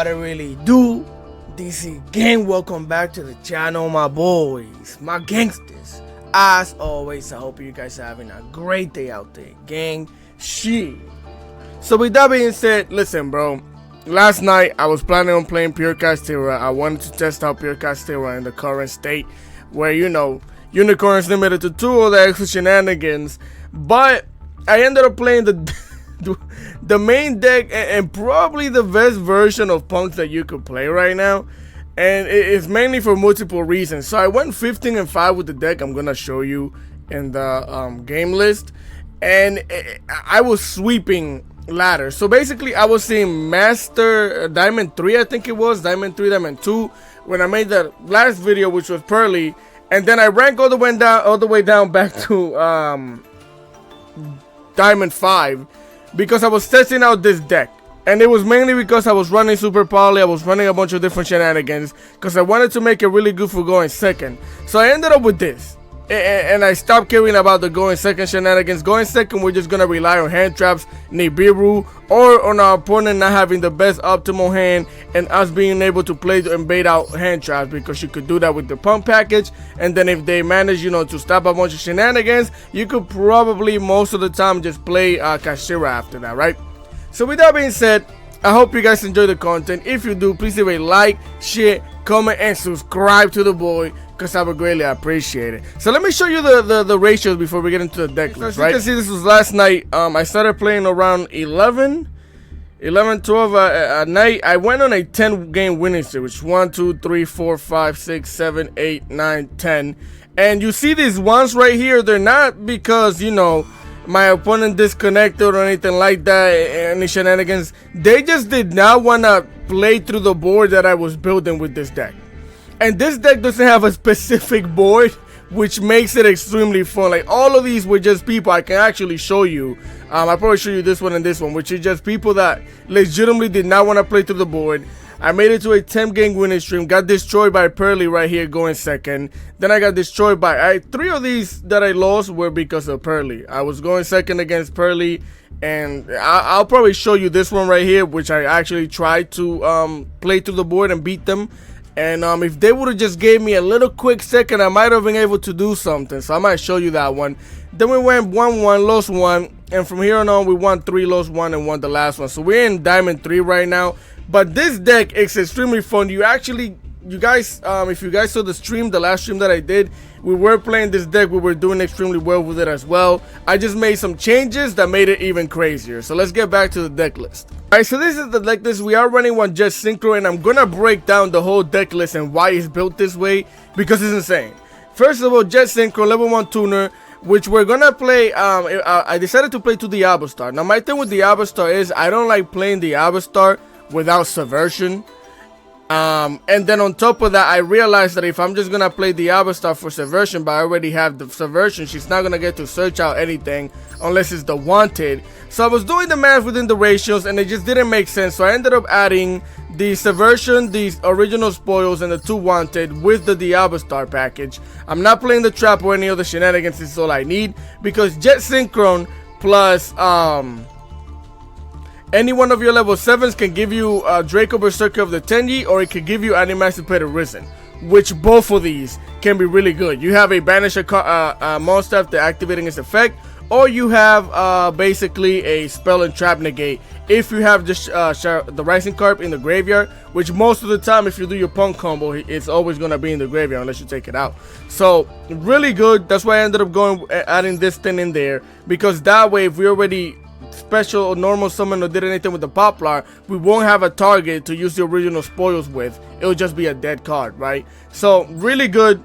What I really do, DC gang, welcome back to the channel, my boys, my gangsters. As always, I hope you guys are having a great day out there, gang. Shit. So with that being said, listen, bro. Last night I was planning on playing Pure KASHTIRA. I wanted to test out Pure KASHTIRA in the current state, where unicorns limited to 2 or the extra shenanigans. But I ended up playing the main deck and probably the best version of P.U.N.K that you could play right now, and it's mainly for multiple reasons. So I went 15-5 with the deck I'm gonna show you in the game list, and I was sweeping ladders. So basically I was seeing Master Diamond 3, I think it was Diamond 3, Diamond 2 when I made that last video, which was Purrely, and then I ranked all the way down back to Diamond 5 because I was testing out this deck, and it was mainly because I was running Super Poly. I was running a bunch of different shenanigans because I wanted to make it really good for going second. So I ended up with this, and I stopped caring about the going second shenanigans. Going second, we're just gonna rely on hand traps, Nibiru, or on our opponent not having the best optimal hand, and us being able to play and bait out hand traps, because you could do that with the P.U.N.K package. And then if they manage, to stop a bunch of shenanigans, you could probably most of the time just play KASHTIRA after that, right? So with that being said, I hope you guys enjoy the content. If you do, please leave a like, share, comment, and subscribe to the boy, because I would greatly appreciate it. So let me show you the ratios before we get into the deck list, right? As you can see, this was last night. I started playing around 11, 12 at night. I went on a 10-game winning streak, which 1, 2, 3, 4, 5, 6, 7, 8, 9, 10. And you see these ones right here, they're not because, my opponent disconnected or anything like that, any shenanigans. They just did not want to play through the board that I was building with this deck. And this deck doesn't have a specific board, which makes it extremely fun. Like, all of these were just people. I can actually show you. I'll probably show you this one and this one, which is just people that legitimately did not want to play through the board. I made it to a 10-game winning stream. Got destroyed by Purrely right here going second. Then I got destroyed by 3 of these that I lost were because of Purrely. I was going second against Purrely, and I'll probably show you this one right here, which I actually tried to play through the board and beat them. And if they would have just gave me a little quick second, I might have been able to do something. So I might show you that one. Then we went 1-1, lost 1, and from here on we won 3, lost 1, and won the last one. So we're in Diamond 3 right now. But this deck is extremely fun. You guys, if you guys saw the last stream that I did, we were playing this deck. We were doing extremely well with it as well. I just made some changes that made it even crazier. So let's get back to the deck list. Alright, so this is the deck list. We are running one Jet Synchro, and I'm gonna break down the whole deck list and why it's built this way, because it's insane. First of all, Jet Synchro, level 1 tuner, which we're gonna play. I decided to play to DIABELLSTAR. Now my thing with DIABELLSTAR is I don't like playing DIABELLSTAR without Subversion. And then on top of that, I realized that if I'm just gonna play DIABELLSTAR for Subversion, but I already have the Subversion, she's not gonna get to search out anything unless it's the wanted. So I was doing the math within the ratios, and it just didn't make sense. So I ended up adding the Subversion, the original spoils, and the 2 wanted with the DIABELLSTAR package. I'm not playing the trap or any other shenanigans. This is all I need, because Jet Synchron plus any one of your level 7s can give you Draco Berserker of the Tenyi, or it can give you Animancipated Risen, which both of these can be really good. You have a banish a monster after activating its effect, or you have basically a spell and trap negate if you have just the Rising Carp in the graveyard, which most of the time if you do your P.U.N.K combo, it's always going to be in the graveyard unless you take it out. So really good. That's why I ended up adding this thing in there, because that way if we already special or normal summon or did anything with the Poplar, we won't have a target to use the original spoils with. It'll just be a dead card, right? So really good.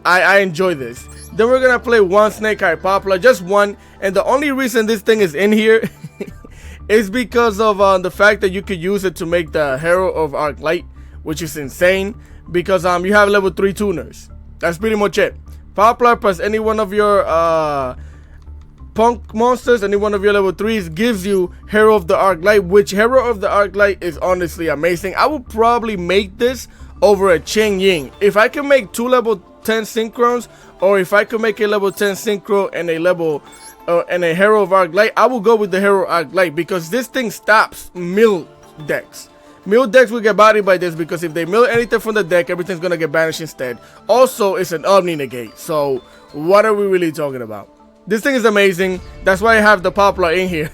I enjoy this. Then we're gonna play 1 Snake Eye Poplar, just 1, and the only reason this thing is in here is because of the fact that you could use it to make the Hero of Arc Light, which is insane, because you have level 3 tuners. That's pretty much it. Poplar plus any one of your P.U.N.K monsters, any one of your level 3s, gives you Hero of the Arc Light, which Hero of the Arc Light is honestly amazing. I would probably make this over a Chen Ying. If I can make 2 level 10 Synchrons, or if I could make a level 10 Synchro and a level and a Hero of Arc Light, I will go with the Hero of Arc Light, because this thing stops mill decks. Mill decks will get bodied by this because if they mill anything from the deck, everything's gonna get banished instead. Also, it's an Omni negate, so what are we really talking about? This thing is amazing. That's why I have the Poplar in here,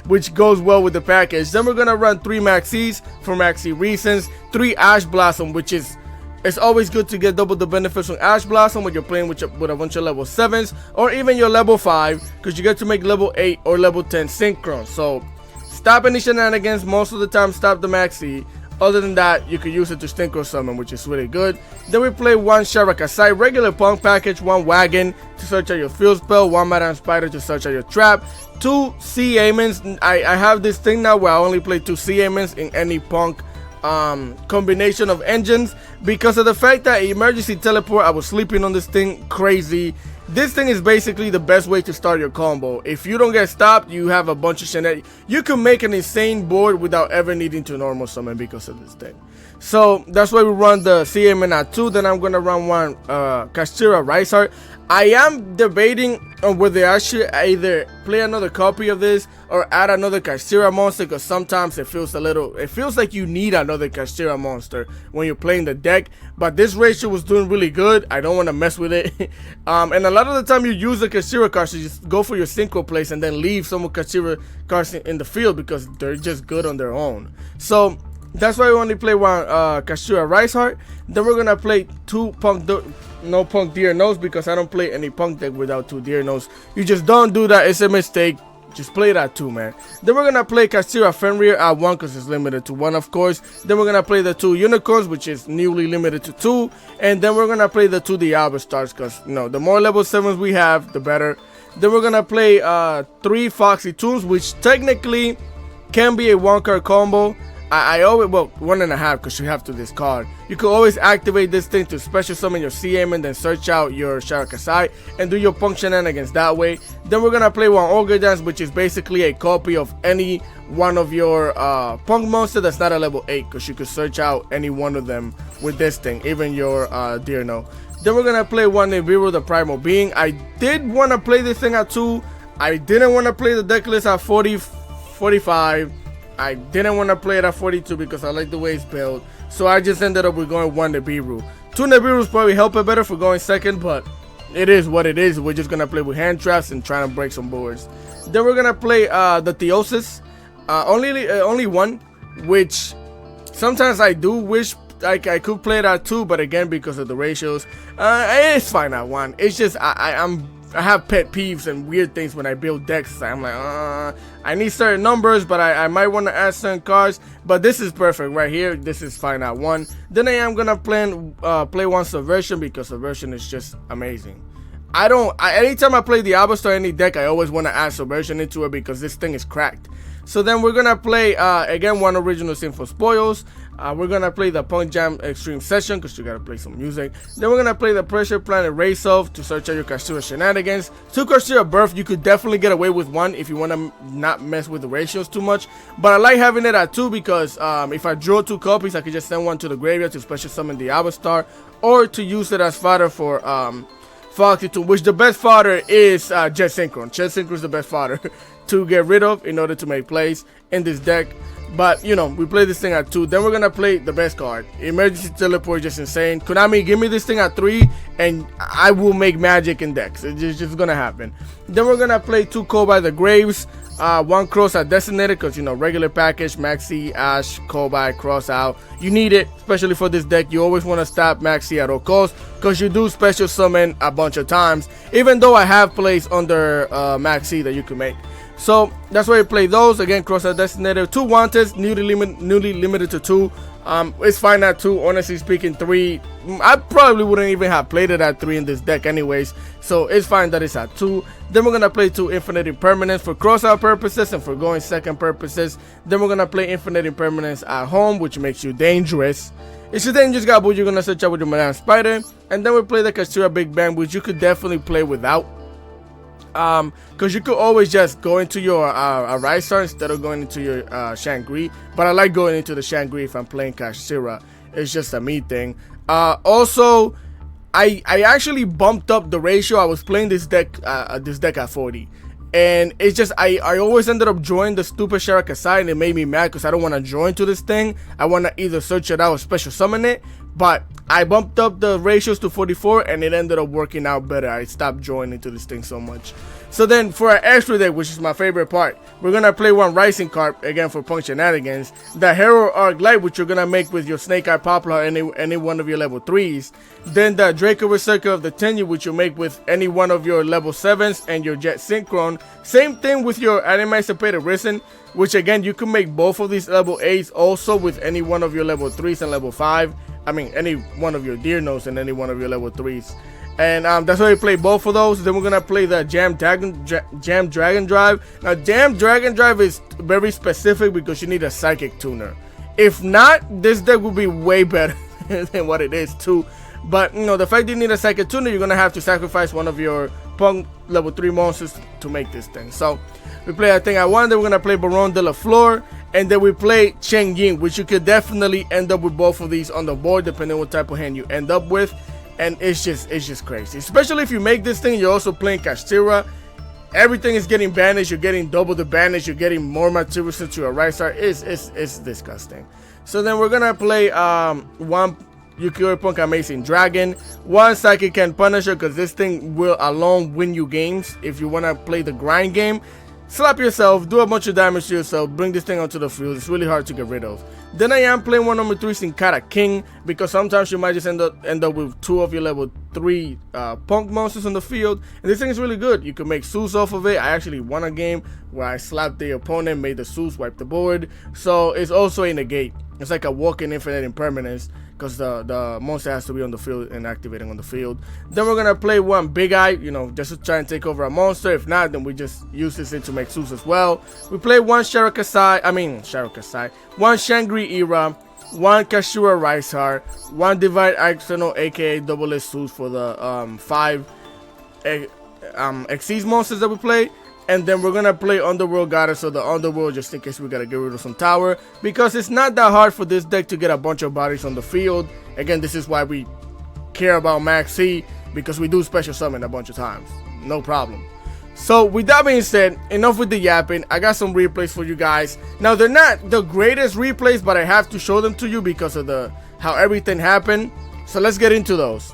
which goes well with the package. Then we're gonna run 3 Maxis for Maxi reasons, 3 Ash Blossom, which is, it's always good to get double the benefits from Ash Blossom when you're playing with a bunch of level 7s or even your level 5, because you get to make level 8 or level 10 synchron. So stop any shenanigans. Most of the time stop the Maxi. Other than that, you could use it to synchro summon, which is really good. Then we play 1 Sharakasai regular P.U.N.K package, 1 Wagon to search out your field spell, 1 Madame Spider to search out your trap, 2 C-Amens. I have this thing now where I only play 2 C-Amens in any P.U.N.K combination of engines because of the fact that emergency teleport, I was sleeping on this thing crazy. This thing is basically the best way to start your combo. If you don't get stopped, you have a bunch of shenanigans. You can make an insane board without ever needing to normal summon because of this thing. So that's why we run the CMN at 2. Then I'm gonna run 1 KASHTIRA Rice Heart. I am debating on whether I should either play another copy of this or add another KASHTIRA monster, because sometimes it feels like you need another KASHTIRA monster when you're playing the deck. But this ratio was doing really good. I don't want to mess with it. And a lot of the time you use the KASHTIRA cards, so you just go for your synchro plays and then leave some KASHTIRA cards in the field because they're just good on their own. So that's why we only play 1 KASHTIRA Rice Heart. Then we're gonna play 2 no P.U.N.K Deer Nose, because I don't play any P.U.N.K deck without 2 Deer Nose. You just don't do that. It's a mistake. Just play that 2, man. Then we're gonna play KASHTIRA Fenrir at 1 because it's limited to 1, of course. Then we're gonna play the 2 Unicorns, which is newly limited to 2. And then we're gonna play the 2 DIABELLSTARs because, you know, the more level 7s we have, the better. Then we're gonna play 3 Foxy Toons, which technically can be a 1-card combo. I always, well, 1.5 because you have to discard. You can always activate this thing to special summon your CM and then search out your Sharakasai and do your P.U.N.K shenanigans that way. Then we're gonna play 1 Ogre Dance, which is basically a copy of any one of your P.U.N.K monster that's not a level 8, because you could search out any one of them with this thing, even your Deerno. Then we're gonna play 1 Nibiru, the Primal Being. I did want to play this thing at 2. I didn't want to play the deck list at 45. I didn't want to play it at 42 because I like the way it's built. So I just ended up with going 1 Nibiru. 2 Nibirus probably help it better for going second, but it is what it is. We're just going to play with hand traps and trying to break some boards. Then we're going to play the Theosis. Only 1, which sometimes I do wish I could play it at 2, but again, because of the ratios, it's fine at 1. It's just I have pet peeves and weird things when I build decks. I'm like, I need certain numbers, but I might want to add certain cards. But this is perfect right here. This is fine at 1. Then I am gonna play 1 Subversion, because Subversion is just amazing. Anytime I play DIABELLSTAR any deck, I always want to add Subversion into it because this thing is cracked. So then we're gonna play again 1 Original Sin for Spoils. We're gonna play the P.U.N.K Jam Extreme Session because you gotta play some music. Then we're gonna play the Pressure Planet Race Off to search out your KASHTIRA shenanigans. 2 KASHTIRA Birth, you could definitely get away with 1 if you want to not mess with the ratios too much. But I like having it at 2 because if I draw 2 copies, I could just send 1 to the graveyard to special summon DIABELLSTAR, or to use it as fodder for Foxy Toon, which the best fodder is Jet Synchron. Jet Synchron is the best fodder to get rid of in order to make plays in this deck. But, you know, we play this thing at 2. Then we're going to play the best card. Emergency Teleport is just insane. Konami, give me this thing at 3, and I will make magic in decks. It's just going to happen. Then we're going to play 2 Call by the Graves. 1 Cross Out Designated, because, you know, regular package, Maxi, Ash, Call by, Cross Out. You need it, especially for this deck. You always want to stop Maxi at all costs, because you do special summon a bunch of times, even though I have plays under Maxi that you can make. So that's why you play those. Again, Cross Out Designated. 2 Wanted, newly limited to 2. It's fine at 2. Honestly speaking, 3, I probably wouldn't even have played it at 3 in this deck anyways. So it's fine that it's at 2. Then we're going to play 2 Infinite Impermanence for cross-out purposes and for going second purposes. Then we're going to play Infinite Impermanence at home, which makes you dangerous. If you're dangerous guy, you're going to search out with your Madame Spider. And then we play the KASHTIRA Big Bang, which you could definitely play without. Because you could always just go into your Risar instead of going into your Shangri. But I like going into the Shangri if I'm playing KASHTIRA. It's just a me thing. Also, I actually bumped up the ratio. I was playing this deck at 40. And it's just I always ended up joining the stupid Sharakasai, and it made me mad because I don't want to join to this thing. I want to either search it out or special summon it. But I bumped up the ratios to 44 and it ended up working out better. I stopped joining to this thing so much. So then for our extra deck, which is my favorite part, we're going to play one Rising card, again for P.U.N.K shenanigans. The Hero Arc Light, which you're going to make with your Snake Eye Poplar, any one of your level 3s. Then the Draco Berserker of the Tenyu, which you make with any one of your level 7s and your Jet Synchron. Same thing with your Emancipated Risen, which again, you can make both of these level 8s also with any one of your level 3s and level 5. I mean, any one of your Deer Notes and any one of your level 3s. And that's why we play both of those. Then we're gonna play the Jam Dragon Drive. Now, Jam Dragon Drive is very specific because you need a Psychic Tuner. If not, this deck will be way better than what it is too. But you know, the fact that you need a Psychic Tuner, you're gonna have to sacrifice one of your P.U.N.K level 3 monsters to make this thing. So we play, I think I won. Then we're gonna play Baron de la Flor, and then we play Cheng Ying, which you could definitely end up with both of these on the board depending on what type of hand you end up with. And it's just crazy, especially if you make this thing. You're also playing KASHTIRA. Everything is getting banished. You're getting double the banish. You're getting more materials into your right side. It's disgusting. So then we're gonna play one Yukio P.U.N.K Amazing Dragon, one Psychic Ken Punisher, because this thing will alone win you games. If you want to play the grind game, slap yourself, do a bunch of damage to yourself, bring this thing onto the field. It's really hard to get rid of. Then I am playing one number 3 Sin Cara King, because sometimes you might just end up with 2 of your level 3 P.U.N.K monsters on the field. And this thing is really good. You can make Zeus off of it. I actually won a game where I slapped the opponent, made the Zeus wipe the board. So it's also a negate. It's like a walk-in infinite impermanence, because the monster has to be on the field and activating on the field. Then we're gonna play one Big Eye, you know, just to try and take over a monster. If not, then we just use this to make Zeus as well. We play one Sharakasai, one Shangri Era, one Kashura Rice Heart, one Divine Arsenal, aka Double S Zeus for the 5 Xyz monsters that we play. And then we're gonna play Underworld Goddess, so the Underworld, just in case we gotta get rid of some tower, because it's not that hard for this deck to get a bunch of bodies on the field. Again, this is why we care about Max C, because we do special summon a bunch of times, no problem. So with that being said, enough with the yapping. I got some replays for you guys. Now, they're not the greatest replays, but I have to show them to you because of how everything happened. So let's get into those.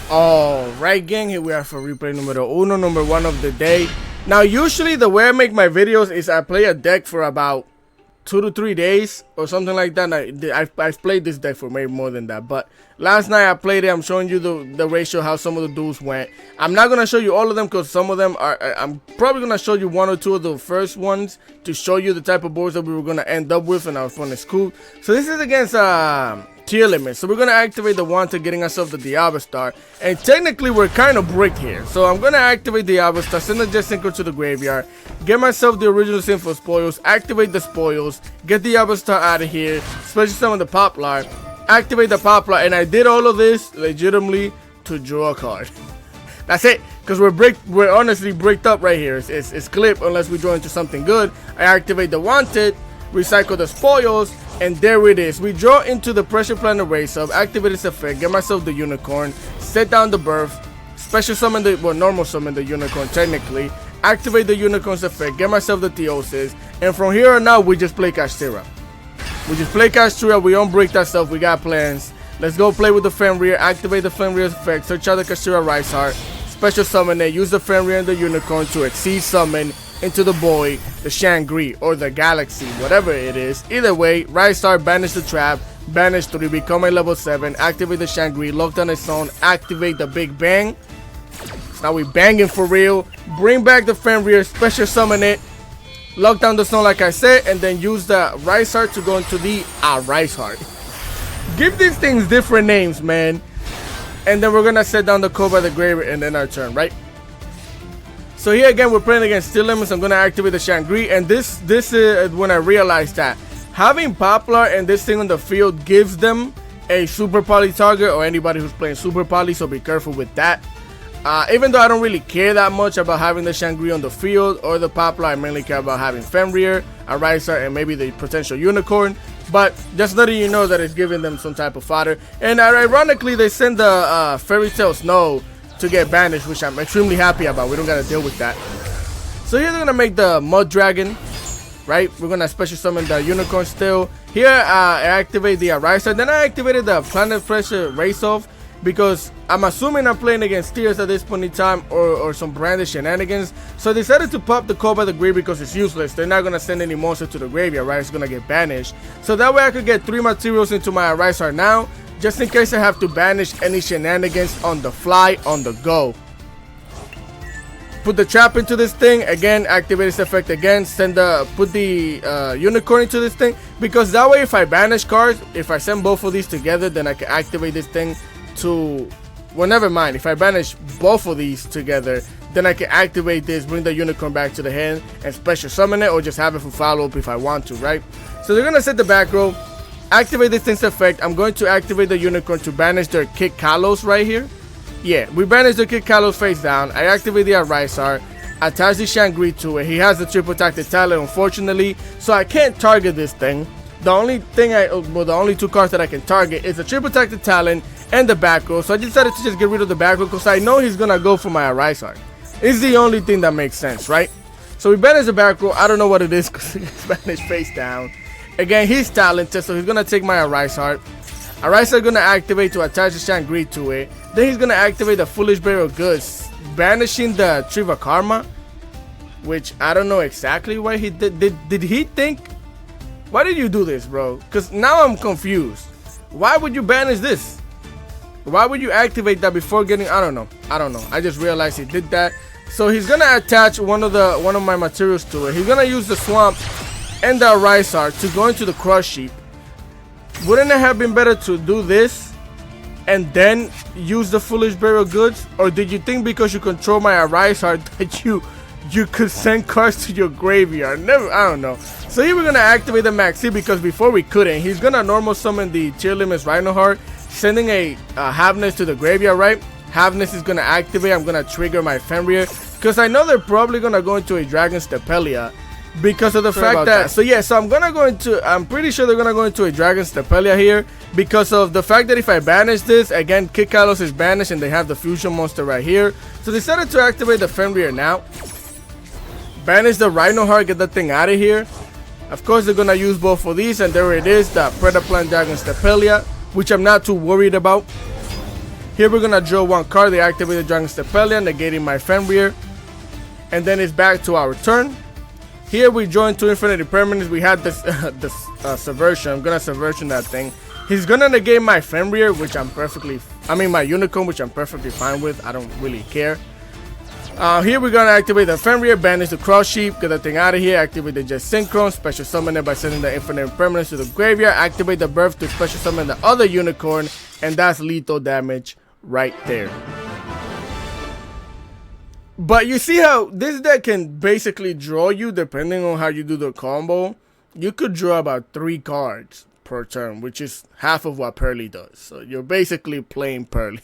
Alright gang, here we are for replay number 1 of the day. Now, usually the way I make my videos is I play a deck for about 2 to 3 days or something like that. I've played this deck for maybe more than that, but last night I played it. I'm showing you the ratio, how some of the duels went. I'm not going to show you all of them because some of them are, I'm probably going to show you 1 or 2 of the first ones to show you the type of boards that we were going to end up with and our fun is cool. So this is against Tierlaments. So we're going to activate the one to getting ourselves the DIABELLSTAR. And technically we're kind of bricked here. So I'm going to activate the DIABELLSTAR, send the Jet Synchro to the graveyard, get myself the original Sinful Spoils, activate the Spoils, get the DIABELLSTAR out of here, especially some of the Poplar, activate the Poplar, and I did all of this legitimately to draw a card. That's it, because we're honestly bricked up right here. It's clipped unless we draw into something good. I activate the Wanted, recycle the Spoils, and there it is. We draw into the Pressure Planet Race Up, activate its effect, get myself the Unicorn, set down the Birth, special summon normal summon the Unicorn technically, activate the Unicorn's effect, get myself the Theosis, and from here on out we just play KASHTIRA. We unbreak that stuff, we got plans. Let's go play with the Fenrir, activate the Fenrir's effect, search out the KASHTIRA Rice Heart, special summon it, use the Fenrir and the Unicorn to exceed summon into the boy, the Shangri, or the Galaxy, whatever it is. Either way, Rice Heart, banish the trap, banish 3, become a level 7, activate the Shangri, lock down its zone, activate the Big Bang. So now we banging for real. Bring back the Fenrir, special summon it, lock down the zone like I said, and then use the Rice Heart to go into the Rice Heart. Give these things different names, man. And then we're gonna set down the code by the graveyard and then our turn, right? So here again, we're playing against Tierlaments. I'm gonna activate the Shangri, and this is when I realized that having Poplar and this thing on the field gives them a Super Poly target, or anybody who's playing Super Poly, so be careful with that. Even though I don't really care that much about having the Shangri on the field or the Poplar, I mainly care about having Fenrir, a Ricer, and maybe the potential Unicorn. But just letting you know that it's giving them some type of fodder. And ironically, they send the Fairy Tail Snow to get banished, which I'm extremely happy about. We don't gotta deal with that. So here they're gonna make the Mud Dragon, right? We're gonna special summon the Unicorn still. Here I activate the Ariza. Then I activated the Planet Pressure Race Off because I'm assuming I'm playing against Tears at this point in time, or some branded shenanigans. So I decided to pop the Call by the Grave because it's useless. They're not gonna send any monster to the graveyard, right? It's gonna get banished. So that way I could get 3 materials into my Ariza now, just in case I have to banish any shenanigans on the fly, on the go. Put the trap into this thing again, activate this effect again, put the Unicorn into this thing, because that way if I banish cards, if I send both of these together, then I can activate this thing to, well, never mind, if I banish both of these together, then I can activate this, bring the Unicorn back to the hand and special summon it, or just have it for follow up if I want to, right? So they're gonna set the back row, activate this thing's effect. I'm going to activate the Unicorn to banish their Kick Kalos right here. Yeah, we banished the Kick Kalos face down. I activate the Arisar, attach the Shangri to it. He has the triple tactic talent, unfortunately, so I can't target this thing. The only thing the only 2 cards that I can target is the triple tactic talent and the back row. So I decided to just get rid of the back row because I know he's gonna go for my Arisar. It's the only thing that makes sense, right? So we banish the back row. I don't know what it is because he's banished face down. Again, he's talented, so he's gonna take my Arisar. Arisar gonna activate to attach the Shangri to it. Then he's gonna activate the Foolish Bearer of Goods, banishing the Triva Karma, which I don't know exactly why he did. Did he think? Why did you do this, bro? Because now I'm confused. Why would you banish this? Why would you activate that before getting? I don't know. I just realized he did that. So he's gonna attach one of my materials to it. He's gonna use the Swamp and the Arisar to go into the Crush Sheep. Wouldn't it have been better to do this and then use the Foolish Burial Goods? Or did you think because you control my Arisar that you could send cards to your graveyard? I don't know. So here we're gonna activate the Maxi because before we couldn't. He's gonna normal summon the Tierlaments Rhinoheart, sending a Havness to the graveyard, right? Havness is gonna activate. I'm gonna trigger my Fenrir because I know they're probably gonna go into a Dragon Stepelia. Because of the fact that, so I'm pretty sure they're gonna go into a Dragon Stepelia here because of the fact that if I banish this, again, Kick Kalos is banished and they have the fusion monster right here. So they decided to activate the Fenrir now. Banish the Rhinoheart, get that thing out of here. Of course, they're gonna use both of these, and there it is, the Predaplan Dragon Stepelia, which I'm not too worried about. Here we're gonna draw 1 card, they activate the Dragon Stepelia, negating my Fenrir. And then it's back to our turn. Here we join 2 Infinity Permanents. We had this Subversion. I'm gonna Subversion that thing. He's gonna negate my Fenrir, which my Unicorn, which I'm perfectly fine with. I don't really care. Here we're gonna activate the Fenrir, banish the Cross Sheep, get that thing out of here, activate the Jet Synchron, special summon it by sending the Infinite Permanents to the graveyard, activate the Birth to special summon the other Unicorn, and that's lethal damage right there. But you see how this deck can basically draw you, depending on how you do the combo. You could draw about 3 cards per turn, which is half of what Purrely does. So you're basically playing Purrely.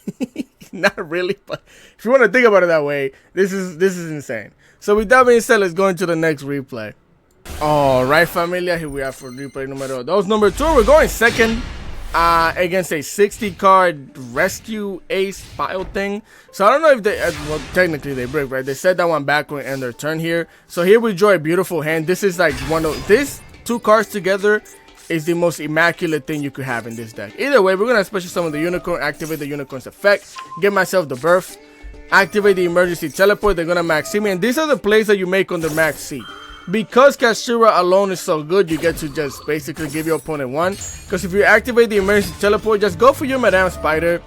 Not really, but if you want to think about it that way, this is insane. So with that being said, let's go into the next replay. Alright, familia, here we are for replay numero 2. We're going second against a 60 card rescue ace pile thing. So I don't know if they, well, technically they break, right? They set that one back when end their turn here. So here we draw a beautiful hand. This is like this 2 cards together is the most immaculate thing you could have in this deck. Either way, we're gonna special summon the Unicorn, activate the Unicorn's effect, give myself the Birth, activate the Emergency Teleport. They're gonna Max C me, and these are the plays that you make on the Max C. Because KASHTIRA alone is so good, you get to just basically give your opponent 1. Because if you activate the Emergency Teleport, just go for your Madame Spider,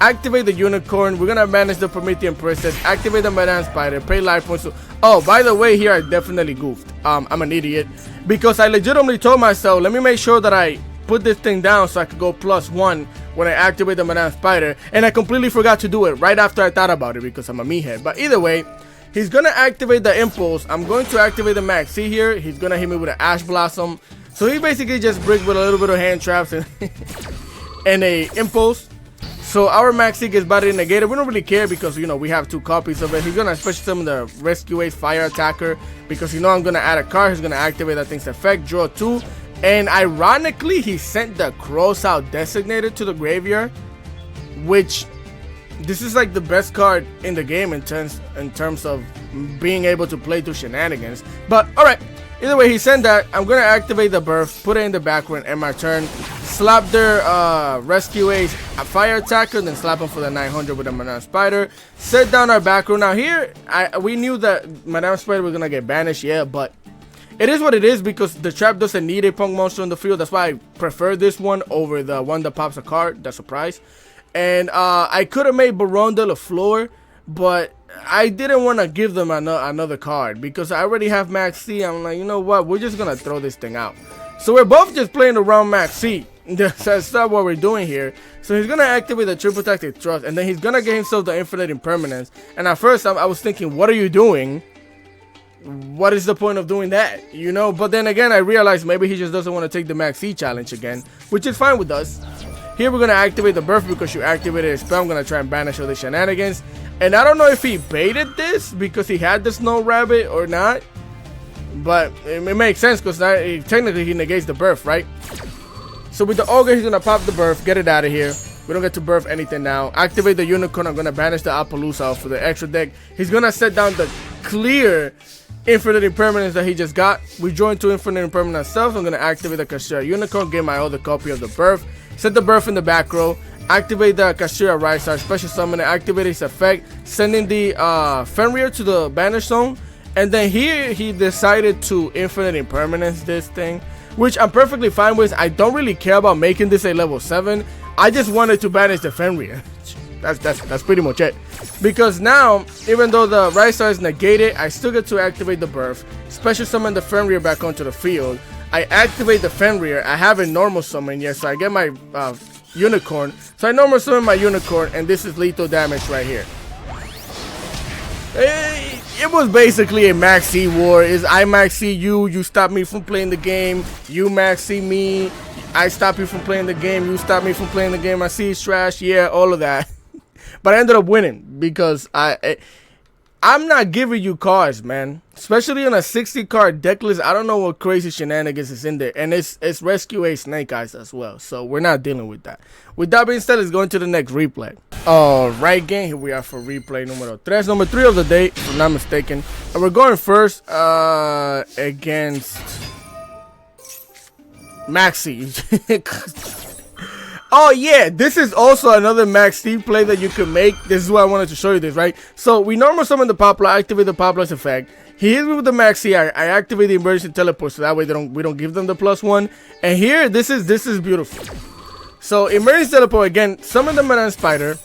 activate the Unicorn. We're gonna manage the Promethean Princess, activate the Madame Spider, pay life points. Oh, by the way, here I definitely goofed. I'm an idiot because I legitimately told myself, let me make sure that I put this thing down so I could go +1 when I activate the Madame Spider, and I completely forgot to do it right after I thought about it because I'm a meathead. But either way, he's gonna activate the Impulse. I'm going to activate the Max C here. He's gonna hit me with an Ash Blossom. So he basically just bricks with a little bit of hand traps and, and a Impulse. So our Max C gets battery negated. We don't really care because, you know, we have 2 copies of it. He's gonna special summon the Rescue Ace Fire Attacker because, you know, I'm gonna add a card. He's gonna activate that thing's effect, draw 2. And ironically, he sent the Cross Out Designated to the graveyard, which this is like the best card in the game in terms of being able to play through shenanigans. But alright, either way, he sent that. I'm gonna activate the burst, put it in the background, and my turn. Slap their rescue ace, a fire attacker, then slap him for the 900 with a Madame Spider. Set down our background. Now here, we knew that Madame Spider was gonna get banished, yeah, but it is what it is because the trap doesn't need a punk monster on the field. That's why I prefer this one over the one that pops a card, the surprise. And I could have made Baron de la Fleur, but I didn't want to give them another card because I already have Max C. I'm like, you know what? We're just going to throw this thing out. So we're both just playing around Max C. That's not what we're doing here. So he's going to activate the Triple Tactic Thrust, and then he's going to get himself the Infinite Impermanence. And at first, I was thinking, what are you doing? What is the point of doing that? You know, but then again, I realized maybe he just doesn't want to take the Max C challenge again, which is fine with us. Here we're going to activate the Birth because you activated a spell. I'm going to try and banish all the shenanigans. And I don't know if he baited this because he had the Snow Rabbit or not. But it makes sense because technically he negates the Birth, right? So with the Ogre, he's going to pop the Birth, get it out of here. We don't get to birth anything now. Activate the Unicorn. I'm going to banish the Appaloosa for the extra deck. He's going to set down the clear Infinite Impermanence that he just got. We join 2 Infinite Impermanence ourselves. I'm going to activate the KASHTIRA Unicorn, get my other copy of the Birth. Set the Birth in the back row. Activate the KASHTIRA Ristar, special summon it, activate his effect, sending the Fenrir to the banish zone. And then here he decided to Infinite Impermanence this thing, which I'm perfectly fine with. I don't really care about making this a level 7. I just wanted to banish the Fenrir. That's pretty much it. Because now, even though the Ristar is negated, I still get to activate the Birth, special summon the Fenrir back onto the field. I activate the Fenrir. I have a normal summon, yes, so I get my Unicorn. So I normal summon my Unicorn, and this is lethal damage right here. It was basically a Max C war. I Max C you, you stop me from playing the game. You Max C me, I stop you from playing the game. You stop me from playing the game. I see it's trash, yeah, all of that. But I ended up winning because I'm not giving you cards, man. Especially on a 60 card deck list. I don't know what crazy shenanigans is in there. And it's Rescue A Snake Eyes as well. So we're not dealing with that. With that being said, let's go into the next replay. Alright, gang. Here we are for replay number 3. Number 3 of the day, if I'm not mistaken. And we're going first against Maxi. Oh yeah, this is also another Max Steve play that you could make. This is why I wanted to show you this, right? So we normal summon the Poplar, activate the Poplar's effect. He hits me with the Maxi. I activate the emergency teleport, so that way we don't give them the +1. And here, this is beautiful. So emergency teleport again. Summon the Madame Spider.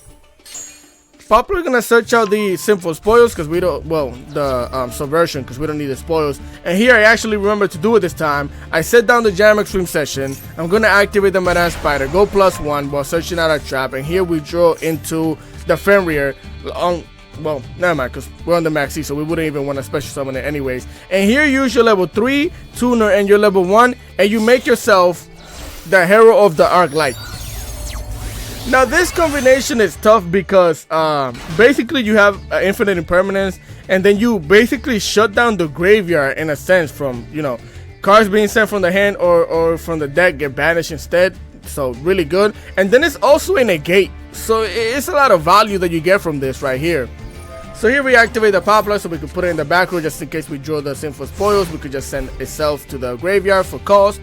Poplar gonna search out the simple spoils because we don't, well, the subversion because we don't need the spoils. And here I actually remember to do it this time. I set down the Jam Extreme session. I'm gonna activate the Madame Spider, go +1 while searching out our trap. And here we draw into the Fenrir. Well, never mind, because we're on the Max C, so we wouldn't even want to special summon it anyways. And here you use your level 3 tuner and your level 1, and you make yourself the Hero of the Arc Light. Now this combination is tough because basically you have Infinite Impermanence, and then you basically shut down the graveyard in a sense from, you know, cards being sent from the hand or from the deck get banished instead. So really good. And then it's also a negate, so it's a lot of value that you get from this right here. So here we activate the Poplar so we can put it in the back row just in case we draw the Sinful Spoils. We could just send itself to the graveyard for cost.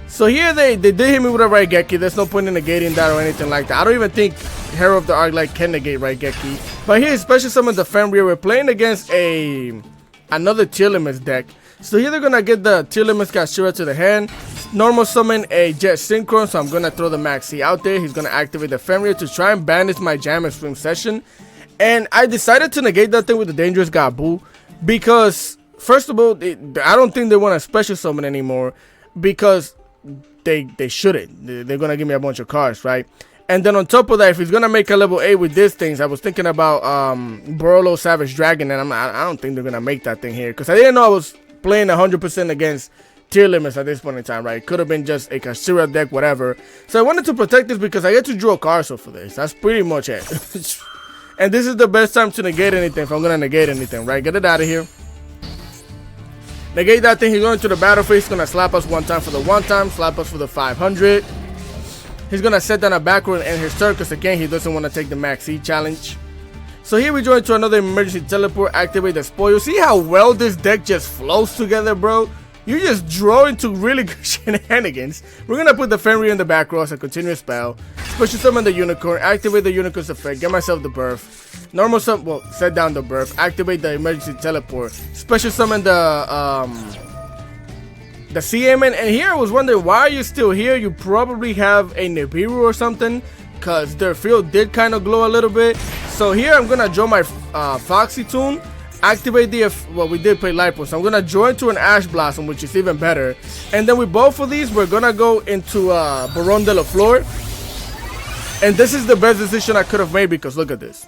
So here they did hit me with a Raigeki. There's no point in negating that or anything like that. I don't even think Hero of the Arc Light can negate Raigeki. But here, special summon the Fenrir. We're playing against another Tierlaments deck. So here they're gonna get the Tierlaments KASHTIRA to the hand. Normal summon a Jet Synchron. So I'm gonna throw the Maxi out there. He's gonna activate the Fenrir to try and banish my Jam Extreme session. And I decided to negate that thing with the Dangerous Gabu because first of all, I don't think they want to special summon anymore because they shouldn't. They're gonna give me a bunch of cards, right? And then on top of that, if he's gonna make a level 8 with these things, I was thinking about Borolo Savage Dragon, and I don't think they're gonna make that thing here because I didn't know I was playing 100% against Tierlaments at this point in time, right? Could have been just a KASHTIRA deck, whatever. So I wanted to protect this because I get to draw cards for this. That's pretty much it. And this is the best time to negate anything if I'm gonna negate anything, right? Get it out of here. Negate that thing. He's going to the battlefield. He's going to slap us one time for the 1 time. Slap us for the 500. He's gonna set down a back row and his turn, because again he doesn't want to take the max C challenge. So here we join to another emergency teleport, activate the spoil. See how well this deck just flows together, bro? You just draw into really good shenanigans. We're gonna put the Fenrir in the back row as a continuous spell. Special summon the unicorn, activate the unicorn's effect, get myself the birth. Normal summon, well, set down the birth, activate the emergency teleport. Special summon the CMN. And here I was wondering, why are you still here? You probably have a Nibiru or something, because their field did kind of glow a little bit. So here I'm gonna draw my Foxy Tune. Activate the, well, we did play Lipo, so I'm gonna join to an Ash Blossom, which is even better. And then with both of these, we're gonna go into Baron de la Flor. And this is the best decision I could have made, because look at this.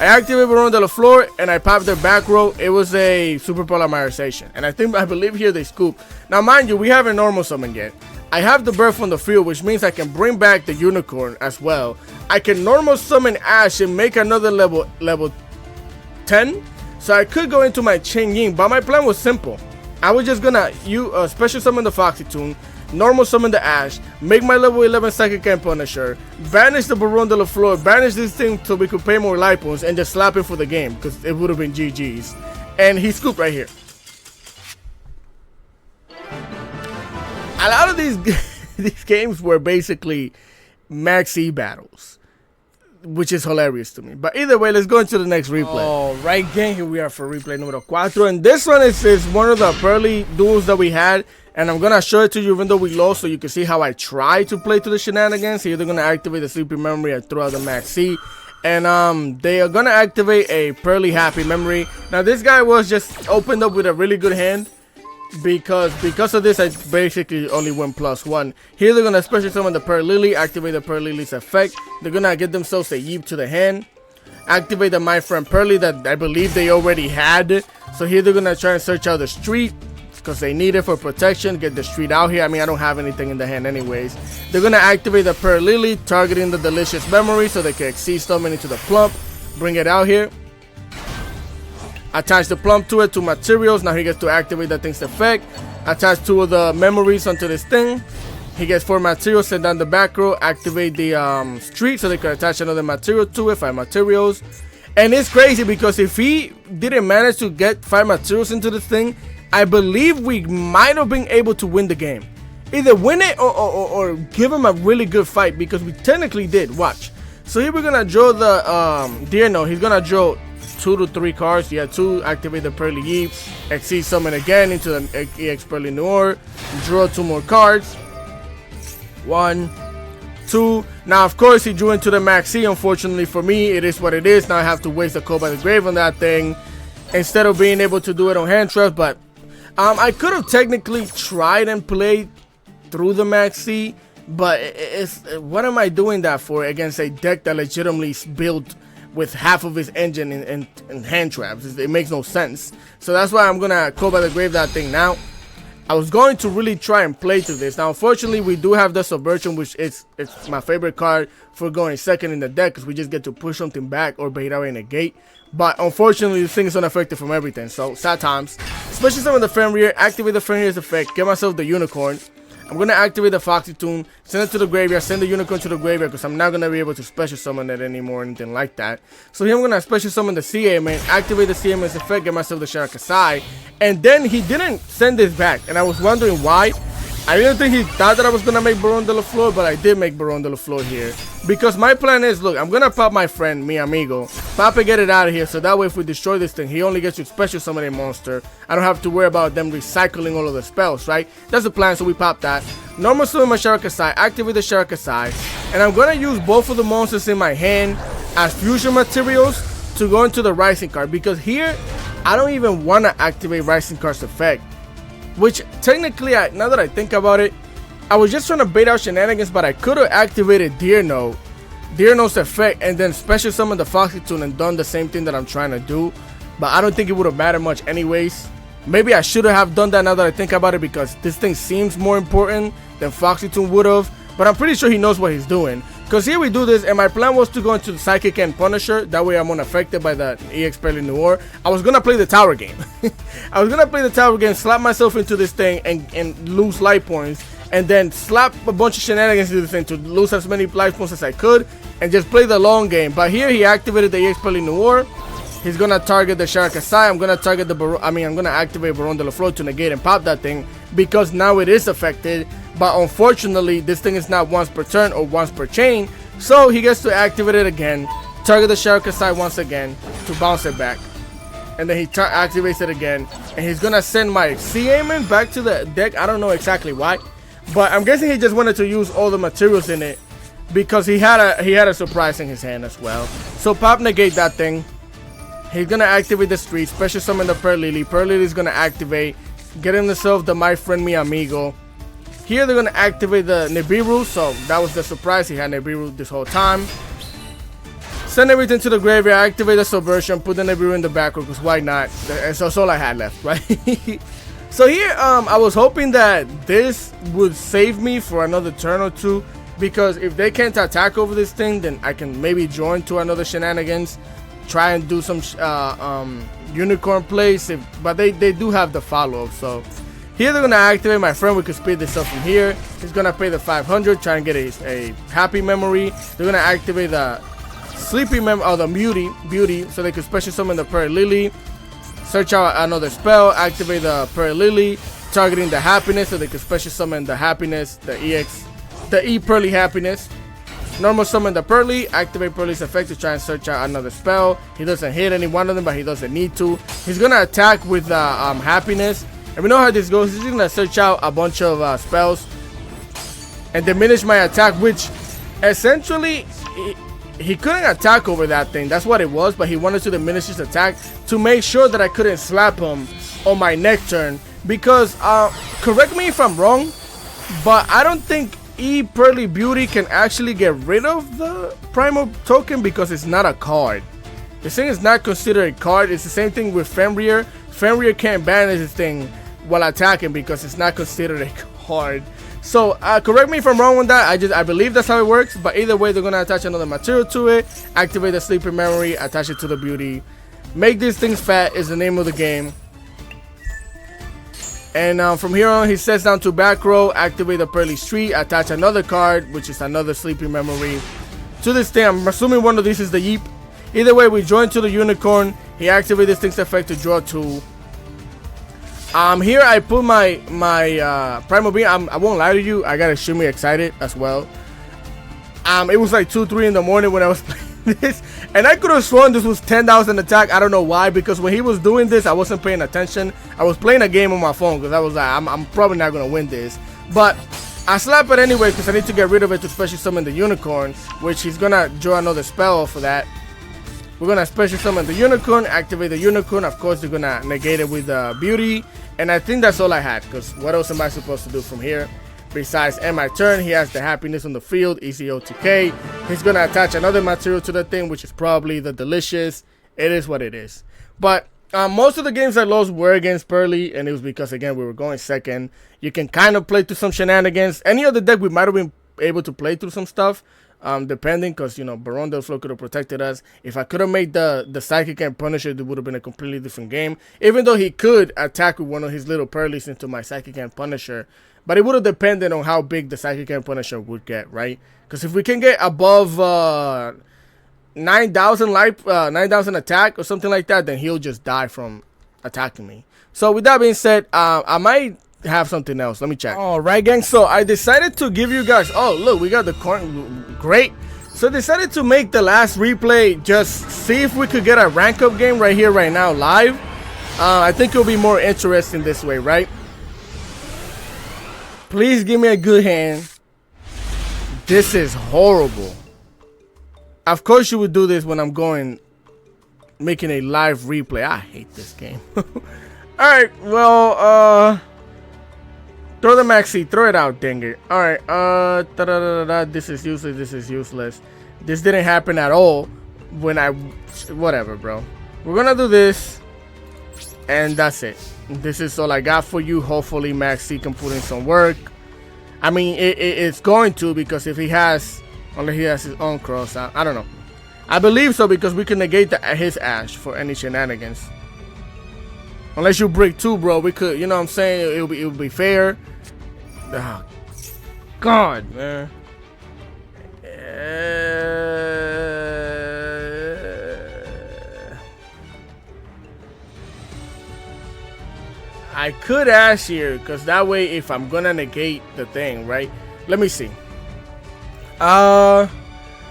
I activate Baron de la Flor and I popped their back row. It was a super polymerization, and I believe here they scoop. Now mind you, we haven't normal summoned yet. I have the birth on the field, which means I can bring back the unicorn as well. I can normal summon Ash and make another level 10. So I could go into my Chen Ying, but my plan was simple. I was just gonna special summon the Foxy Tune, normal summon the Ash, make my level 11 Psychic Camp Punisher, banish the Baron de la Flor, banish this thing so we could pay more Lipos, and just slap him for the game, because it would have been GG's. And he scooped right here. A lot of these games were basically max E battles, which is hilarious to me. But either way, let's go into the next replay. All right, gang, here we are for replay number 4. And this one is one of the Purrely duels that we had. And I'm going to show it to you even though we lost, so you can see how I try to play to the shenanigans. Here they're going to activate the Sleepy Memory and throw out the Max C. And they are going to activate a Purrely Happy Memory. Now, this guy was just opened up with a really good hand. Because of this, I basically only went +1. Here they're gonna special summon the Purrely, activate the Purrely's effect. They're gonna get themselves a Yeep to the hand, activate the My Friend Purrely that I believe they already had. So here they're gonna try and search out the street, because they need it for protection. Get the street out here. I mean, I don't have anything in the hand anyways. They're gonna activate the Purrely, targeting the Delicious Memory so they can exceed summon into the Plump, bring it out here. Attach the Plump to it, 2 materials. Now he gets to activate that thing's effect. Attach 2 of the memories onto this thing. He gets 4 materials, send down the back row, activate the street so they can attach another material to it, 5 materials. And it's crazy because if he didn't manage to get 5 materials into this thing, I believe we might have been able to win the game. Either win it or give him a really good fight, because we technically did. Watch. So here we're going to draw the Deer Note. He's going to draw 2 to 3 cards. Yeah, 2, activate the Purrely Yeep, exceed summon again into the EX Purrely Noir, draw 2 more cards. 1, 2. Now, of course, he drew into the Max C. Unfortunately for me, it is what it is. Now I have to waste a Call by the Grave on that thing instead of being able to do it on hand trust. But I could have technically tried and played through the Max C, but what am I doing that for against a deck that legitimately is built with half of his engine in hand traps? It makes no sense. So that's why I'm gonna Call by the Grave that thing now. I was going to really try and play through this. Now, unfortunately, we do have the Subversion, which it's my favorite card for going second in the deck, because we just get to push something back or bait out in a gate. But unfortunately, this thing is unaffected from everything, so sad times. Especially some of the Fenrir, activate the Fenrir's effect, get myself the Unicorn. I'm going to activate the Foxy Tune, send it to the graveyard, send the Unicorn to the graveyard, because I'm not going to be able to special summon it anymore or anything like that. So here I'm going to special summon the CA-Man, activate the CA-Man's effect, get myself the Sharakasai, and then he didn't send this back, and I was wondering why. I didn't think he thought that I was going to make Baron de la Flor, but I did make Baron de la Flor here. Because my plan is, look, I'm going to pop my friend, mi amigo, pop and get it out of here, so that way if we destroy this thing, he only gets to special summon a monster. I don't have to worry about them recycling all of the spells, right? That's the plan, so we pop that. Normal summon my Sharakasai, activate the Sharakasai, and I'm going to use both of the monsters in my hand as fusion materials to go into the Rising card, because here, I don't even want to activate Rising card's effect. Which, technically, now that I think about it, I was just trying to bait out shenanigans, but I could have activated Deer Note's effect, and then special summoned the Foxy Tune and done the same thing that I'm trying to do. But I don't think it would have mattered much anyways. Maybe I should have done that now that I think about it, because this thing seems more important than Foxy Tune would have. But I'm pretty sure he knows what he's doing. Because here we do this, and my plan was to go into the Psychic and Punisher. That way I'm unaffected by the EX Purrely Noir. I was going to play the tower game. I was going to play the tower game, slap myself into this thing, and lose life points. and then slap a bunch of shenanigans into the thing to lose as many life points as I could and just play the long game. But here he activated the EX Purrely Noir. He's gonna target the Shara Kasai. I'm gonna target the I'm gonna activate Baron de la Flor to negate and pop that thing because now it is affected. But unfortunately, this thing is not once per turn or once per chain, so he gets to activate it again, target the Shara Kasai once again to bounce it back, and then he activates it again, and he's gonna send my C-Aiming back to the deck. I don't know exactly why, but I'm guessing he just wanted to use all the materials in it because he had a surprise in his hand as well. So pop negate that thing. He's gonna activate the street, special summon the Purrely. Purrely is gonna activate, getting himself the My Friend Mi Amigo. Here they're gonna activate the Nibiru, so that was the surprise. He had Nibiru this whole time. Send everything to the graveyard, activate the Subversion, put the Nibiru in the back row, because why not? That's all I had left, right? So here, I was hoping that this would save me for another turn or two, because if they can't attack over this thing, then I can maybe join to another shenanigans. Try and do some unicorn plays, but they do have the follow-up. So here they're gonna activate My Friend. We can speed this up from here. He's gonna pay the 500, try and get a happy memory. They're gonna activate the sleepy memory or the beauty, so they can special summon the Purrely. Search out another spell, activate the Purrely, targeting the happiness, so they can special summon the happiness, the E-Purrely happiness. Normal summon the Purrely, activate Purrely's effect to try and search out another spell. He doesn't hit any one of them, but he doesn't need to. He's gonna attack with happiness, and we know how this goes. He's gonna search out a bunch of spells and diminish my attack, which essentially he couldn't attack over that thing. That's what it was, but he wanted to diminish his attack to make sure that I couldn't slap him on my next turn. Because correct me if I'm wrong, but I don't think E-Purrely Beauty can actually get rid of the Primal token because it's not a card. This thing is not considered a card. It's the same thing with Fenrir. Fenrir can't banish this thing while attacking because it's not considered a card. So correct me if I'm wrong on that. I believe that's how it works. But either way, they're gonna attach another material to it, activate the sleeping memory, attach it to the beauty. Make these things fat is the name of the game. And from here on, he sets down to back row, activate the Purrely Street, attach another card, which is another sleeping memory to this thing. I'm assuming one of these is the Yeep. Either way, we join to the Unicorn. He activates this thing's effect to draw 2. Here I put my Primal Being. I won't lie to you, I got extremely excited as well. It was like 2, 3 in the morning when I was playing this, and I could have sworn this was 10,000 attack. I don't know why, because when he was doing this, I wasn't paying attention. I was playing a game on my phone because I was like, I'm probably not gonna win this, but I slap it anyway because I need to get rid of it to special summon the Unicorn, which he's gonna draw another spell for that. We're gonna special summon the Unicorn, activate the Unicorn. Of course, they're gonna negate it with the Beauty, and I think that's all I had, because what else am I supposed to do from here? Besides end my turn, he has the happiness on the field, easy OTK. He's gonna attach another material to the thing, which is probably the Delicious. It is what it is. But most of the games I lost were against Purrely, and it was because, again, we were going second. You can kind of play through some shenanigans. Any other deck, we might have been able to play through some stuff, depending, because, you know, Baron de la Flor could have protected us. If I could have made the Psychic and Punisher, it would have been a completely different game. Even though he could attack with one of his little Purrelys into my Psychic and Punisher. But it would have depended on how big the Psychic and Punisher would get, right? Because if we can get above 9,000 life, 9,000 attack or something like that, then he'll just die from attacking me. So with that being said, I might have something else. Let me check. All right, gang. So I decided to give you guys. Oh, look, we got the coin. Great. So I decided to make the last replay. Just see if we could get a rank up game right here, right now, live. I think it'll be more interesting this way, right? Please give me a good hand. This is horrible. Of course you would do this when I'm making a live replay. I hate this game. Alright, well, throw the maxi, throw it out, dang it. Alright, this is useless, this is useless. This didn't happen at all when whatever, bro. We're gonna do this, and that's it. This is all I got for you. Hopefully Maxi can put in some work. I mean, it's going to, because if he has, unless he has his own cross, I don't know. I believe so, because we can negate his Ash for any shenanigans. Unless you break 2, bro, we could, you know what I'm saying? It would be fair. god, man. I could ash here, because that way if I'm gonna negate the thing, right? Let me see. You're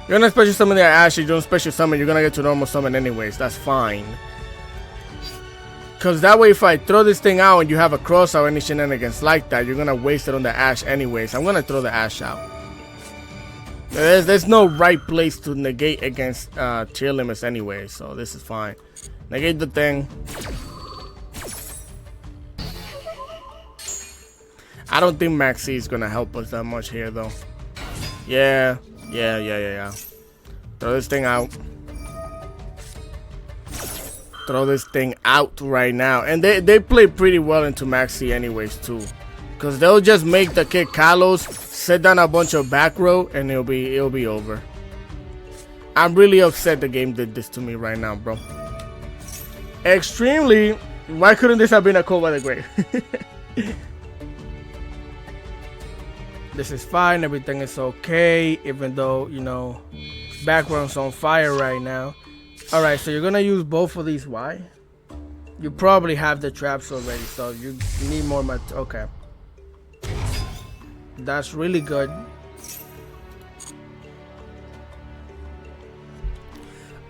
gonna special summon the ash, you don't special summon, you're gonna get to normal summon anyways. That's fine. Because that way if I throw this thing out and you have a cross or any shenanigans like that, you're gonna waste it on the ash anyways. I'm gonna throw the ash out. There's no right place to negate against Tierlaments anyway, so this is fine. Negate the thing. I don't think Maxi is gonna help us that much here though. Yeah. Throw this thing out. Throw this thing out right now. And they play pretty well into Maxi anyways too. Cause they'll just make the kid Kalos sit down a bunch of back row and it'll be over. I'm really upset the game did this to me right now, bro. Extremely. Why couldn't this have been a call by the grave? This is fine, everything is okay, even though, you know, background's on fire right now. Alright, so you're gonna use both of these. Why? You probably have the traps already, so you need more material. Okay. That's really good.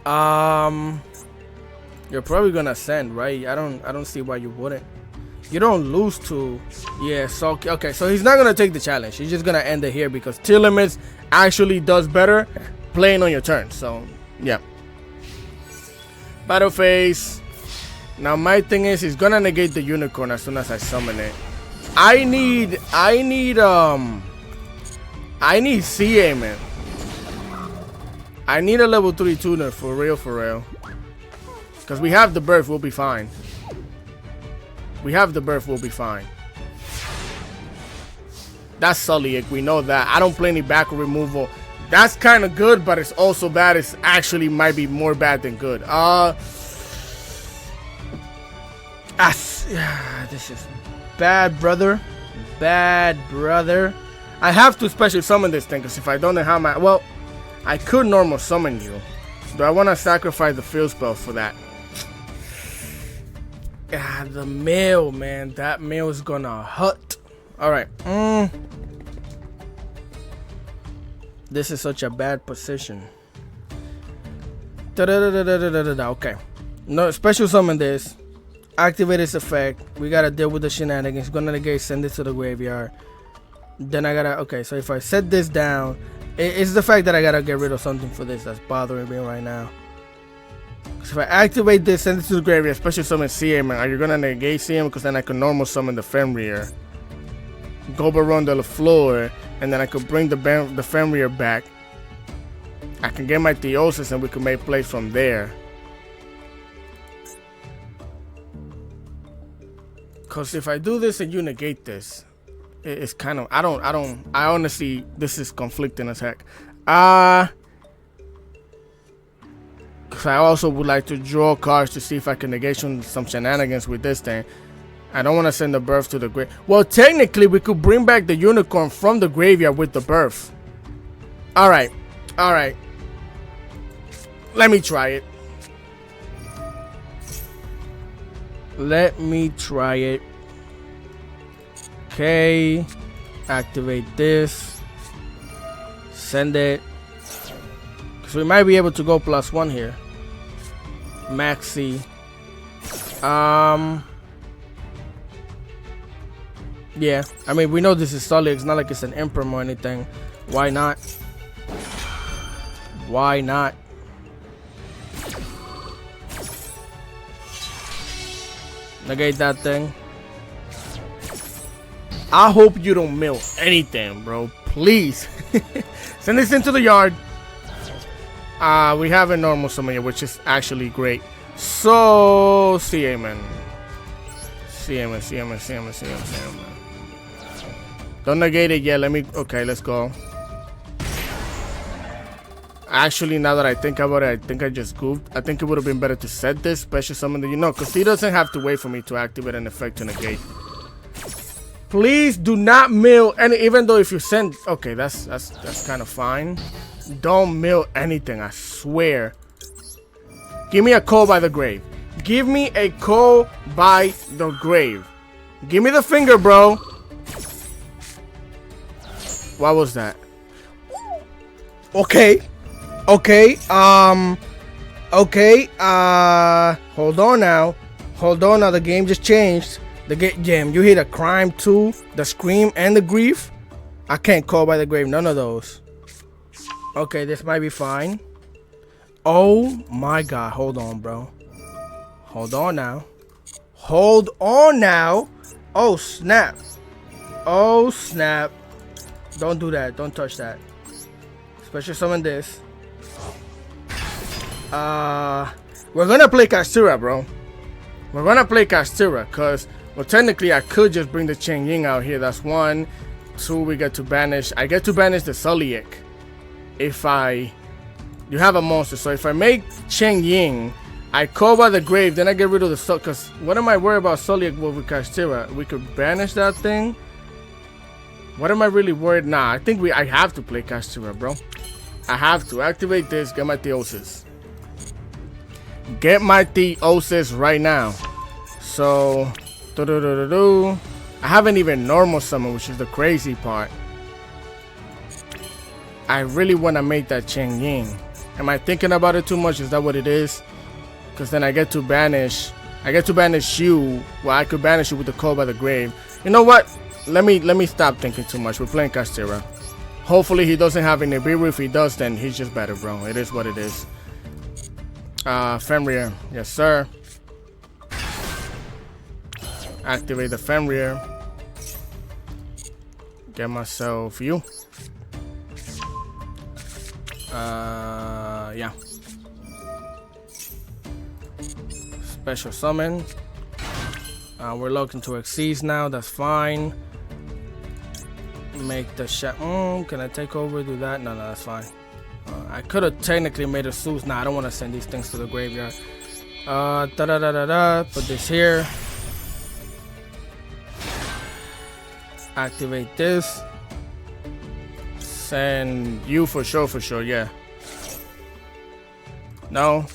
You're probably gonna send, right? I don't see why you wouldn't. You don't lose to, yeah, so okay, so he's not gonna take the challenge. He's just gonna end it here because Tierlaments actually does better playing on your turn. So yeah. Battle phase. Now my thing is he's gonna negate the unicorn as soon as I summon it. I need CA, man. I need a level 3 tuner for real. Cause we have the birth, we'll be fine. We have the birth, we'll be fine. That's Sully, we know that. I don't play any back removal. That's kind of good, but it's also bad. It's actually might be more bad than good. This is bad, brother. Bad, brother. I have to special summon this thing, because if I don't know how my... Well, I could normal summon you. Do I want to sacrifice the field spell for that? The mail, man. That mail is gonna hurt. Alright. This is such a bad position. Okay. No, special summon this. Activate its effect. We gotta deal with the shenanigans. Gonna negate, send it to the graveyard. Then I gotta... Okay, so if I set this down... It's the fact that I gotta get rid of something for this that's bothering me right now. So if I activate this, send it to the graveyard, special summon CM, are you gonna negate CM? Because then I can normal summon the Fenrir. Go around the floor, and then I could bring the Fenrir back. I can get my Theosis, and we can make plays from there. Because if I do this and you negate this, it's kind of... I honestly... This is conflicting as heck. Because I also would like to draw cards to see if I can negate some shenanigans with this thing. I don't want to send the birth to the grave. Well, technically, we could bring back the unicorn from the graveyard with the birth. Alright. Alright. Let me try it. Let me try it. Okay. Activate this. Send it. Because we might be able to go +1 here. Maxi. Yeah. I mean, we know this is solid. It's not like it's an Imperm or anything. Why not? Why not? Negate that thing. I hope you don't mill anything, bro. Please. Send this into the yard. We have a normal summon, which is actually great. So, CM. Don't negate it yet. Let me... Okay, let's go. Actually, now that I think about it, I think I just goofed. I think it would have been better to set this special summon. Because he doesn't have to wait for me to activate an effect to negate. Please do not mill any, even though if you send, okay, that's kind of fine. Don't mill anything, I swear. Give me a call by the grave. Give me a call by the grave. Give me the finger, bro. What was that? Okay. Okay. Okay. Hold on now. Hold on now. The game just changed. The game. You hit a crime too. The scream and the grief. I can't call by the grave. None of those. Okay, this might be fine. Oh my God. Hold on, bro. Hold on now. Hold on now. Oh snap. Oh snap. Don't do that. Don't touch that. Special summon this. We're gonna play KASHTIRA, bro. We're gonna play KASHTIRA, cause well, technically I could just bring the Cheng Ying out here. That's 1, 2. We get to banish. I get to banish the Soliek. If you have a monster. So if I make Cheng Ying, I call by the grave, then I get rid of the Sol. Cause what am I worried about Soliek with KASHTIRA? We could banish that thing. What am I really worried? Nah, I think I have to play KASHTIRA, bro. I have to activate this. Get my Theosis. Get my Theosis right now. So, I haven't even normal summon, which is the crazy part. I really want to make that Cheng Ying. Am I thinking about it too much? Is that what it is? Because then I get to banish. I get to banish you. Well, I could banish you with the call by the grave. You know what? Let me stop thinking too much. We're playing KASHTIRA. Hopefully he doesn't have any Nibiru. If he does, then he's just better, bro. It is what it is. Fenrir. Yes, sir. Activate the Fenrir. Get myself you. Yeah. Special summon. We're looking to exceed now. That's fine. Make the shot. Can I take over? Do that? No, that's fine. I could have technically made a Zeus. Nah, I don't want to send these things to the graveyard. Put this here. Activate this. Send you for sure. Yeah. No.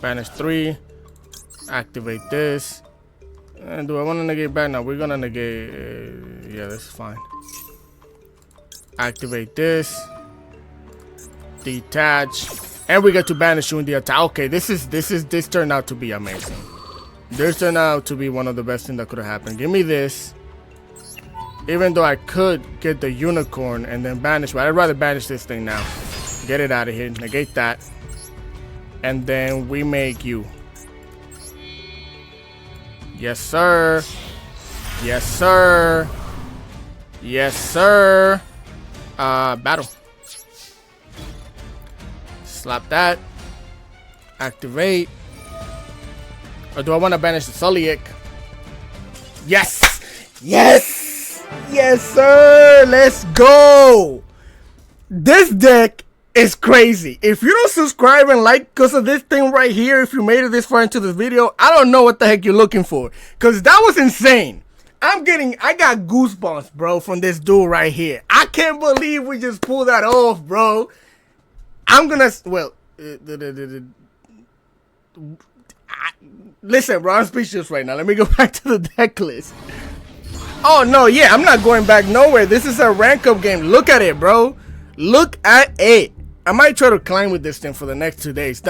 Banish 3. Activate this. And do I want to negate back? No, we're gonna negate. Yeah, this is fine. Activate this. Detach. And we get to banish you in the attack. Okay, this turned out to be amazing. This turned out to be one of the best things that could have happened. Give me this. Even though I could get the unicorn and then banish, but I'd rather banish this thing now. Get it out of here. Negate that. And then we make you. Yes, sir. Yes, sir. Yes, sir. Battle. Slap that. Activate. Or do I want to banish the Soliek? Yes. Yes. Yes, sir. Let's go. This deck is crazy. If you don't subscribe and like because of this thing right here, if you made it this far into this video, I don't know what the heck you're looking for. Because that was insane. I got goosebumps, bro, from this duel right here. I can't believe we just pulled that off, bro. I'm gonna, well, listen, bro, I'm speechless right now. Let me go back to the deck list. Oh, no, yeah, I'm not going back nowhere. This is a rank up game. Look at it, bro. Look at it. I might try to climb with this thing for the next 2 days.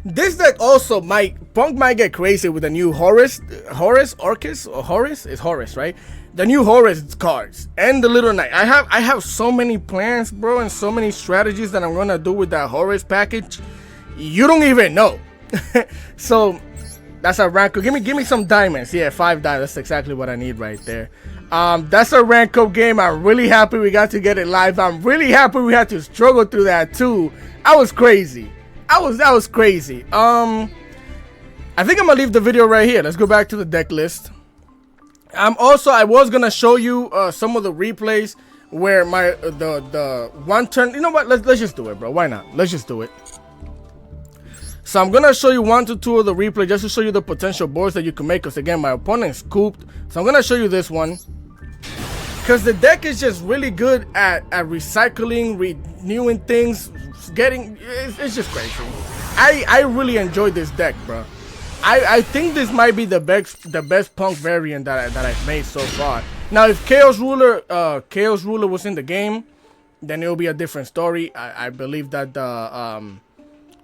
This deck also P.U.N.K might get crazy with the new Horus, it's Horus, right? The new Horus cards and the Little Knight. I have so many plans, bro, and so many strategies that I'm gonna do with that Horus package. You don't even know. So that's a rank up. Give me some diamonds. Yeah, 5 diamonds. That's exactly what I need right there. That's a rank up game. I'm really happy we got to get it live. I'm really happy we had to struggle through that too. I was crazy. That was crazy. I think I'm gonna leave the video right here. Let's go back to the deck list. I was gonna show you some of the replays where the one turn. You know what? Let's just do it, bro. Why not? Let's just do it. So I'm gonna show you 1 to 2 of the replay just to show you the potential boards that you can make. Because again, my opponent is scooped. So I'm gonna show you this one. because the deck is just really good at recycling, renewing things, it's just crazy. I really enjoyed this deck, bro. I think this might be the best Punk variant that I've made so far. Now, if Chaos Ruler was in the game, then it will be a different story. I believe that the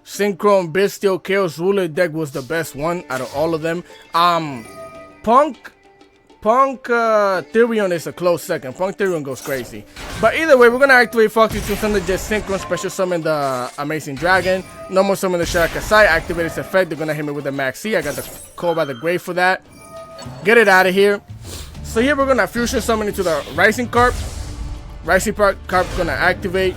Synchron Bestial Chaos Ruler deck was the best one out of all of them. Punk Therion is a close second. Punk Therion goes crazy. But either way, we're gonna activate Foxy to send the just Synchron, special summon the Amazing Dragon. No more summon the Shirakasai. Activate its effect. They're gonna hit me with the Max C. I got the Call by the Grave for that. Get it out of here. So here we're gonna fusion summon into the Rising Carp. Rising Carp gonna activate.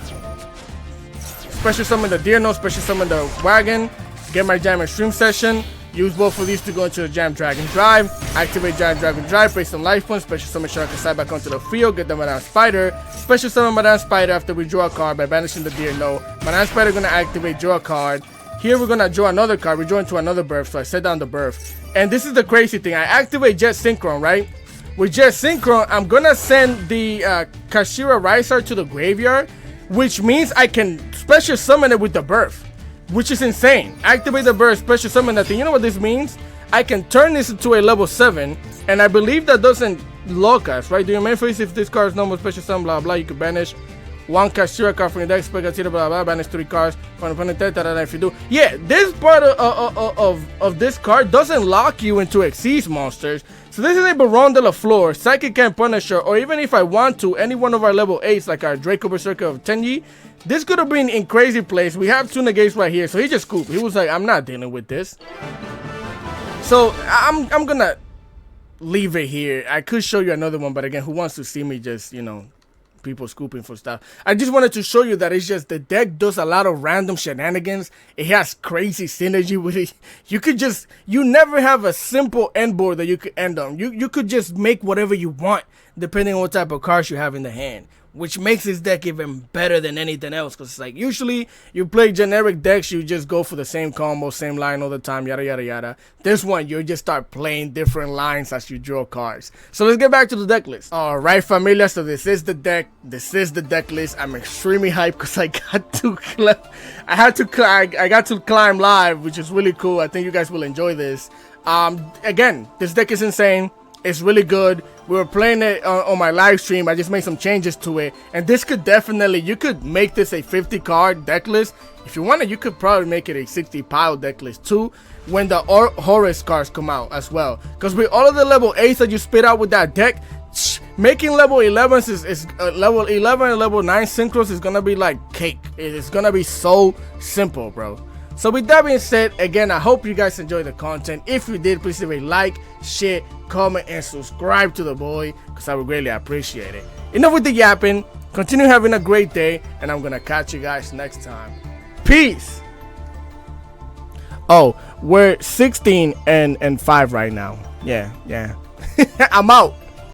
Special summon the Deer Note. Special summon the Wagon. Get my Jam Extreme Session. Use both of these to go into the Jam Dragon Drive. Activate Jam Dragon Drive, place some life points, special summon Shirakasai back onto the field, get the Madame Spider. Special summon Madame Spider after we draw a card by banishing the Deer Note. Madame Spider gonna activate, draw a card. Here we're gonna draw another card, we draw into another birth, so I set down the birth. And this is the crazy thing, I activate Jet Synchron, right? With Jet Synchron, I'm gonna send the KASHTIRA Rysar to the graveyard, which means I can special summon it with the birth. Which is insane. Activate the bird, special summon that thing. You know what this means? I can turn this into a level 7, and I believe that doesn't lock us, right? Do your main phase if this card is normal special summon, blah blah. You can banish one KASHTIRA card from your deck, special KASHTIRA, blah blah. Banish 3 cards from the opponent. If you do, yeah, this part of this card doesn't lock you into Xyz monsters. So this is a Baron de la Flor, Psychic and Punisher, or even if I want to, any one of our level 8s like our Draco Berserker of Tenyi. This could have been in crazy place. We have 2 negates right here, so he just scooped. He was like, I'm not dealing with this. So I'm gonna leave it here. I could show you another one, but again, who wants to see me just, you know, people scooping for stuff? I just wanted to show you that it's just the deck does a lot of random shenanigans. It has crazy synergy with it. You never have a simple end board that you could end on. You could just make whatever you want depending on what type of cards you have in the hand, which makes this deck even better than anything else. Because it's like, usually you play generic decks, you just go for the same combo, same line all the time, yada yada yada. This one, you just start playing different lines as you draw cards. So let's get back to the deck list. Alright, familia, so this is the deck. This is the deck list. I'm extremely hyped because I got to climb live, which is really cool. I think you guys will enjoy this. Again, this deck is insane. It's really good. We were playing it on my live stream. I just made some changes to it, and this could definitely, you could make this a 50 card deck list. If you wanted, you could probably make it a 60 pile deck list too when the Horus cards come out as well, because with all of the level 8s that you spit out with that deck, making level 11s is level 11 and level 9 synchros is gonna be like cake. It is gonna be so simple, bro. So with that being said, again, I hope you guys enjoyed the content. If you did, please leave a like, share, comment, and subscribe to the boy, because I would greatly appreciate it. Enough with the yapping. Continue having a great day, and I'm gonna catch you guys next time. Peace. Oh, we're 16 and 5 right now. Yeah. I'm out.